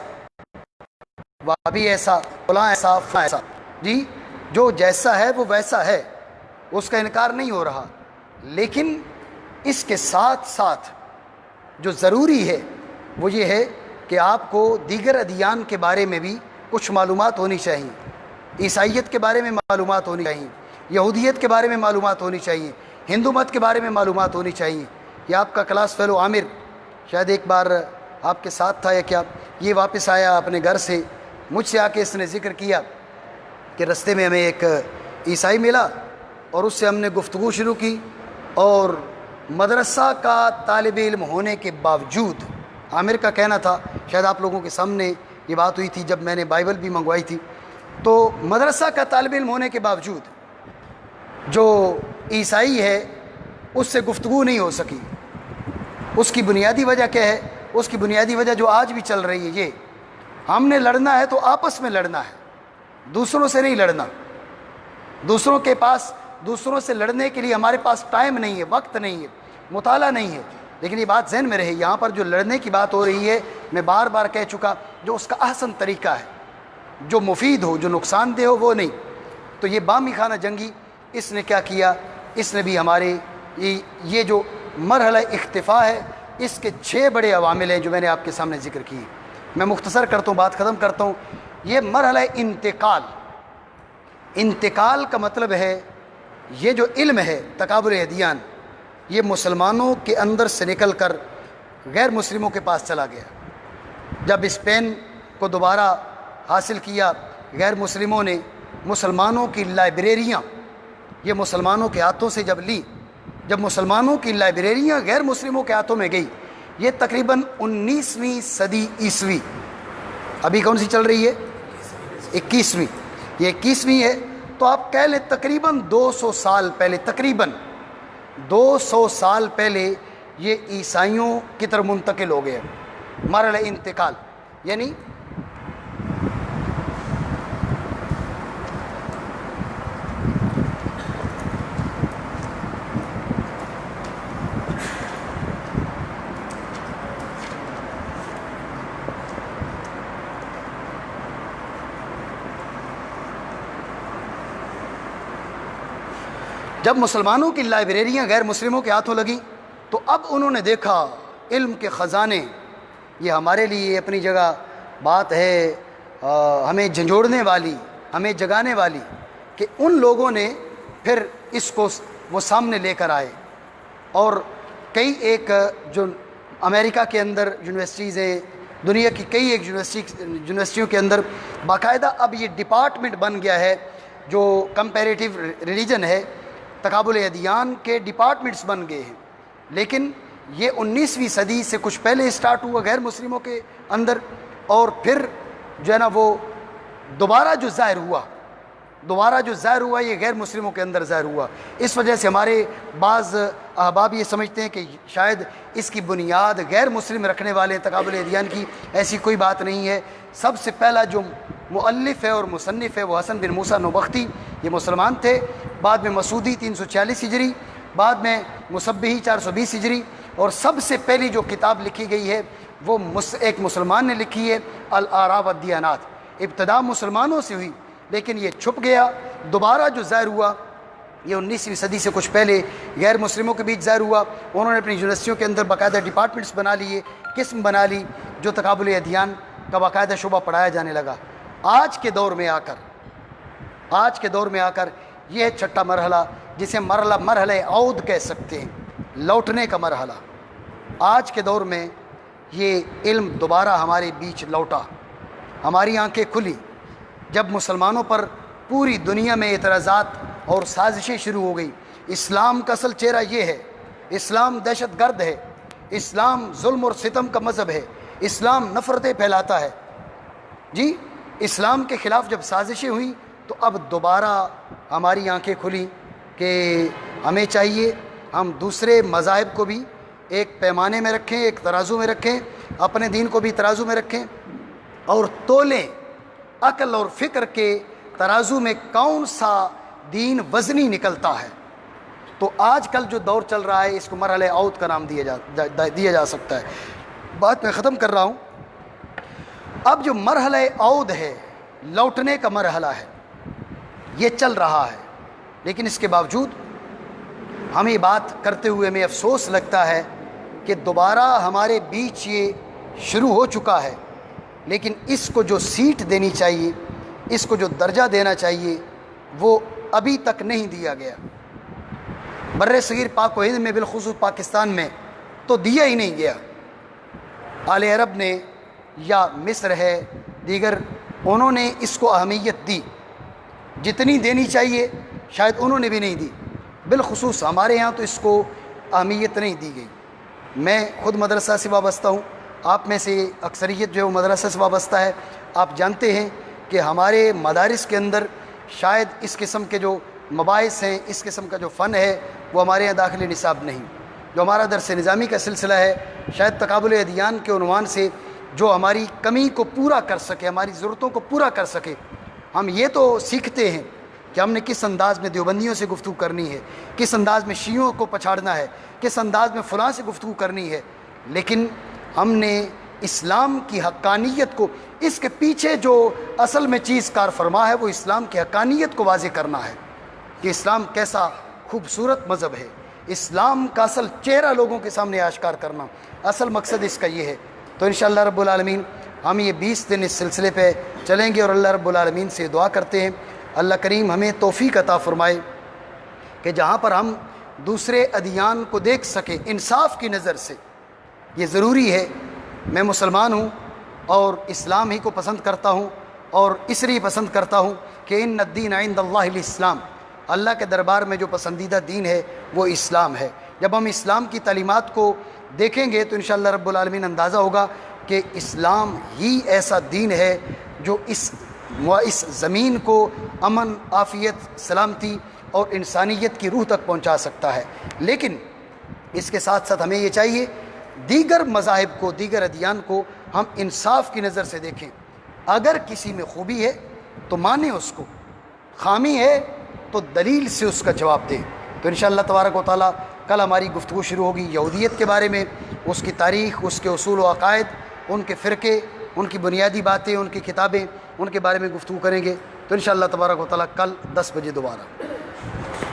وہابی ایسا, فلاں ایسا, فلاں ایسا. جی جو جیسا ہے وہ ویسا ہے, اس کا انکار نہیں ہو رہا. لیکن اس کے ساتھ ساتھ جو ضروری ہے وہ یہ ہے کہ آپ کو دیگر ادیان کے بارے میں بھی کچھ معلومات ہونی چاہیے. عیسائیت کے بارے میں معلومات ہونی چاہیے, یہودیت کے بارے میں معلومات ہونی چاہیے, ہندو مت کے بارے میں معلومات ہونی چاہیے. یہ آپ کا کلاس فیلو عامر شاید ایک بار آپ کے ساتھ تھا یا کیا, یہ واپس آیا اپنے گھر سے, مجھ سے آ کے اس نے ذکر کیا کہ رستے میں ہمیں ایک عیسائی ملا اور اس سے ہم نے گفتگو شروع کی, اور مدرسہ کا طالب علم ہونے کے باوجود, عامر کا کہنا تھا, شاید آپ لوگوں کے سامنے یہ بات ہوئی تھی جب میں نے بائبل بھی منگوائی تھی, تو مدرسہ کا طالب علم ہونے کے باوجود جو عیسائی ہے اس سے گفتگو نہیں ہو سکی. اس کی بنیادی وجہ کیا ہے؟ اس کی بنیادی وجہ جو آج بھی چل رہی ہے, یہ ہم نے لڑنا ہے تو آپس میں لڑنا ہے, دوسروں سے نہیں لڑنا. دوسروں کے پاس دوسروں سے لڑنے کے لیے ہمارے پاس ٹائم نہیں ہے, وقت نہیں ہے, مطالعہ نہیں ہے. لیکن یہ بات ذہن میں رہے, یہاں پر جو لڑنے کی بات ہو رہی ہے, میں بار بار کہہ چکا, جو اس کا احسن طریقہ ہے, جو مفید ہو, جو نقصان دہ ہو, وہ نہیں. تو یہ بامی خانہ جنگی اس نے کیا کیا؟ اس نے بھی ہمارے یہ جو مرحلہ اختفاء ہے, اس کے 6 بڑے عوامل ہیں جو میں نے آپ کے سامنے ذکر کیے. میں مختصر کرتا ہوں, بات ختم کرتا ہوں. یہ مرحلہ انتقال کا مطلب ہے یہ جو علم ہے تکابر ادیان, یہ مسلمانوں کے اندر سے نکل کر غیر مسلموں کے پاس چلا گیا. جب اسپین کو دوبارہ حاصل کیا غیر مسلموں نے, مسلمانوں کی لائبریریاں یہ مسلمانوں کے ہاتھوں سے جب لی, جب مسلمانوں کی لائبریریاں غیر مسلموں کے ہاتھوں میں گئی, یہ تقریباً 19ویں صدی عیسوی, ابھی کون سی چل رہی ہے؟ 21ویں. یہ 21ویں ہے, تو آپ کہہ لیں تقریباً 200 سال پہلے, تقریباً 200 سال پہلے یہ عیسائیوں کی طرف منتقل ہو گیا. مرحلہ انتقال یعنی جب مسلمانوں کی لائبریریاں غیر مسلموں کے ہاتھوں لگیں تو اب انہوں نے دیکھا علم کے خزانے, یہ ہمارے لیے اپنی جگہ بات ہے, ہمیں جھنجھوڑنے والی, ہمیں جگانے والی, کہ ان لوگوں نے پھر اس کو وہ سامنے لے کر آئے. اور کئی ایک جو امریکہ کے اندر یونیورسٹیز ہیں, دنیا کی کئی ایک یونیورسٹیوں کے اندر باقاعدہ اب یہ ڈپارٹمنٹ بن گیا ہے جو کمپیریٹیو ریلیجن ہے, تقابل ادیان کے ڈپارٹمنٹس بن گئے ہیں. لیکن یہ 19ویں صدی سے کچھ پہلے اسٹارٹ ہوا غیر مسلموں کے اندر, اور پھر جو ہے نا وہ دوبارہ جو ظاہر ہوا یہ غیر مسلموں کے اندر ظاہر ہوا. اس وجہ سے ہمارے بعض احباب یہ سمجھتے ہیں کہ شاید اس کی بنیاد غیر مسلم رکھنے والے تقابل ادیان کی, ایسی کوئی بات نہیں ہے. سب سے پہلا جو مؤلف ہے اور مصنف ہے وہ حسن بن موسیٰ نوبختی, یہ مسلمان تھے. بعد میں مسعودی 346 ہجری, بعد میں مصبحی 420 ہجری, اور سب سے پہلی جو کتاب لکھی گئی ہے وہ ایک مسلمان نے لکھی ہے, الآراء والدیانات. ابتدا مسلمانوں سے ہوئی لیکن یہ چھپ گیا. دوبارہ جو ظاہر ہوا یہ 19ویں صدی سے کچھ پہلے غیر مسلموں کے بیچ ظاہر ہوا. انہوں نے اپنی یونیورسٹیوں کے اندر باقاعدہ ڈپارٹمنٹس بنا لیے, قسم بنا لی, جو تقابل ادیان کا باقاعدہ شعبہ پڑھایا جانے لگا. آج کے دور میں آ کر یہ ہے چھٹا مرحلہ, جسے مرحلہ عود کہہ سکتے ہیں, لوٹنے کا مرحلہ. آج کے دور میں یہ علم دوبارہ ہمارے بیچ لوٹا, ہماری آنکھیں کھلی جب مسلمانوں پر پوری دنیا میں اعتراضات اور سازشیں شروع ہو گئی. اسلام کا اصل چہرہ یہ ہے, اسلام دہشت گرد ہے, اسلام ظلم اور ستم کا مذہب ہے, اسلام نفرتیں پھیلاتا ہے. جی, اسلام کے خلاف جب سازشیں ہوئیں تو اب دوبارہ ہماری آنکھیں کھلی کہ ہمیں چاہیے ہم دوسرے مذاہب کو بھی ایک پیمانے میں رکھیں, ایک ترازو میں رکھیں, اپنے دین کو بھی ترازو میں رکھیں اور تولیں عقل اور فکر کے ترازو میں کون سا دین وزنی نکلتا ہے. تو آج کل جو دور چل رہا ہے اس کو مرحلہ عود کا نام دیا جا سکتا ہے. بات میں ختم کر رہا ہوں. اب جو مرحلہ عود ہے, لوٹنے کا مرحلہ ہے, یہ چل رہا ہے, لیکن اس کے باوجود ہمیں بات کرتے ہوئے ہمیں افسوس لگتا ہے کہ دوبارہ ہمارے بیچ یہ شروع ہو چکا ہے, لیکن اس کو جو سیٹ دینی چاہیے, اس کو جو درجہ دینا چاہیے, وہ ابھی تک نہیں دیا گیا. بر صغیر پاک و ہند میں, بالخصوص پاکستان میں تو دیا ہی نہیں گیا. آل عرب نے یا مصر ہے, دیگر, انہوں نے اس کو اہمیت دی جتنی دینی چاہیے, شاید انہوں نے بھی نہیں دی. بالخصوص ہمارے یہاں تو اس کو اہمیت نہیں دی گئی. میں خود مدرسہ سے وابستہ ہوں, آپ میں سے اکثریت جو ہے وہ مدرسہ سے وابستہ ہے. آپ جانتے ہیں کہ ہمارے مدارس کے اندر شاید اس قسم کے جو مباحث ہیں, اس قسم کا جو فن ہے, وہ ہمارے یہاں داخل نصاب نہیں. جو ہمارا درس نظامی کا سلسلہ ہے, شاید تقابل ادیان کے عنوان سے جو ہماری کمی کو پورا کر سکے, ہماری ضرورتوں کو پورا کر سکے. ہم یہ تو سیکھتے ہیں کہ ہم نے کس انداز میں دیوبندیوں سے گفتگو کرنی ہے, کس انداز میں شیعوں کو پچھاڑنا ہے, کس انداز میں فلاں سے گفتگو کرنی ہے, لیکن ہم نے اسلام کی حقانیت کو, اس کے پیچھے جو اصل میں چیز کار فرما ہے, وہ اسلام کی حقانیت کو واضح کرنا ہے کہ اسلام کیسا خوبصورت مذہب ہے. اسلام کا اصل چہرہ لوگوں کے سامنے آشکار کرنا, اصل مقصد اس کا یہ ہے. تو انشاءاللہ رب العالمین ہم یہ 20 دن اس سلسلے پہ چلیں گے, اور اللہ رب العالمین سے دعا کرتے ہیں اللہ کریم ہمیں توفیق عطا فرمائے کہ جہاں پر ہم دوسرے ادیان کو دیکھ سکیں انصاف کی نظر سے. یہ ضروری ہے. میں مسلمان ہوں اور اسلام ہی کو پسند کرتا ہوں, اور اس لیے پسند کرتا ہوں کہ ان الدین عند اللہ الاسلام, اللہ کے دربار میں جو پسندیدہ دین ہے وہ اسلام ہے. جب ہم اسلام کی تعلیمات کو دیکھیں گے تو انشاءاللہ رب العالمین اندازہ ہوگا کہ اسلام ہی ایسا دین ہے جو اس زمین کو امن, عافیت, سلامتی اور انسانیت کی روح تک پہنچا سکتا ہے. لیکن اس کے ساتھ ساتھ ہمیں یہ چاہیے دیگر مذاہب کو, دیگر ادیان کو ہم انصاف کی نظر سے دیکھیں. اگر کسی میں خوبی ہے تو مانیں اس کو, خامی ہے تو دلیل سے اس کا جواب دیں. تو انشاءاللہ تبارک و تعالیٰ کل ہماری گفتگو شروع ہوگی یہودیت کے بارے میں, اس کی تاریخ, اس کے اصول و عقائد, ان کے فرقے, ان کی بنیادی باتیں, ان کی کتابیں, ان کے بارے میں گفتگو کریں گے. تو انشاءاللہ تبارک و تعالیٰ کل 10 بجے دوبارہ.